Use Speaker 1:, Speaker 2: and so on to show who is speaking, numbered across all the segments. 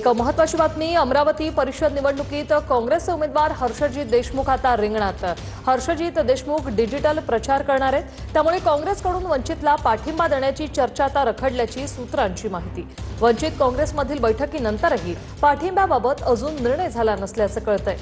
Speaker 1: एक महत्त्वाची बातमी अमरावती परिषद निवडणुकीत काँग्रेसचे उमेदवार हर्षजित देशमुख आता रिंगणात। हर्षजित देशमुख डिजिटल प्रचार करणार आहेत, त्यामुळे काँग्रेसकडून वंचितला पाठिंबा देण्याची चर्चा आता रखडल्याची सूत्रांची माहिती। वंचित काँग्रेसमधील बैठकीनंतरही पाठिंब्याबाबत अजून निर्णय झाला नसल्याचं कळतंय।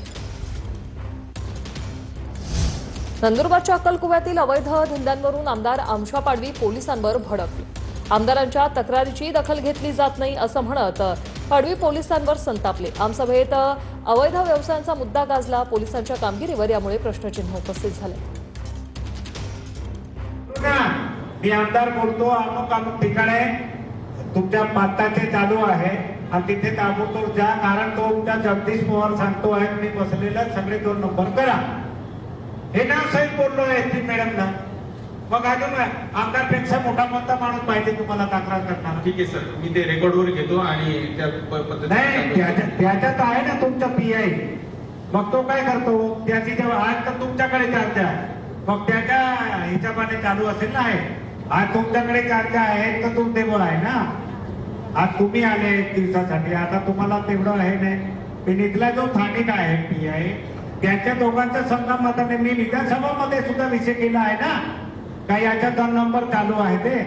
Speaker 1: नंदुरबारच्या अक्कलकुव्यातील अवैध धंद्यांवरून आमदार आमशा पाडवी पोलिसांवर भडकले। आमदारांच्या तक्रारीची दखल घेतली जात नाही असं म्हणत पाडवी पोलिसांवर संतापले। आमसभेत अवैध व्यवसायांचा मुद्दा गाजला। पोलिसांच्या कामगिरीवर यामुळे प्रश्नचिन्ह उपस्थित झाले।
Speaker 2: मी आमदार बोलतो, अमुक ठिकाणी तुमच्या पात्ताचे चालू आहे आणि तिथे ताबडतोब जा, कारण तो तुमच्या जगदीश पवार सांगतो आहे मी बसलेला सगळे 2 नंबर करा। हे नाव सहित बोललो आहे ती मॅडमला। मग अजून आमदारपेक्षा मोठा कोणता माणूस पाहिजे तुम्हाला तक्रार करणार?
Speaker 3: ठीक आहे सर, मी ते रेकॉर्डवर घेतो आणि त्या
Speaker 2: नाही त्याच्यात आहे ना तुमचा पीआय। मग तो काय करतो? त्याची जेव्हा आज तर तुमच्याकडे चर्चा आहे, मग त्याच्या हिशोबाने चालू असेल ना। आहे आज तुमच्याकडे चर्चा आहे तर तुमच्यावर आहे ना। आज तुम्ही आले 1 दिवसासाठी, आता तुम्हाला तेवढं आहे नाही। पण इथला जो स्थानिक आहे पीआय, त्यांच्या दोघांच्या संगमताने मी विधानसभामध्ये सुद्धा विषय केला आहे ना का याचा 2 नंबर चालू आहे ते।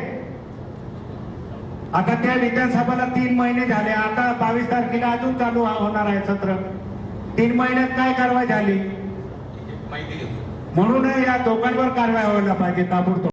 Speaker 2: आता त्या विधानसभेला 3 महिने झाले, आता 22 तारखेला अजून चालू होणार आहे सत्र। 3 महिन्यात काय कारवाई झाली?
Speaker 3: माहिती घेतो।
Speaker 2: म्हणून या दोघांवर कारवाई व्हायला पाहिजे ताबडतोब।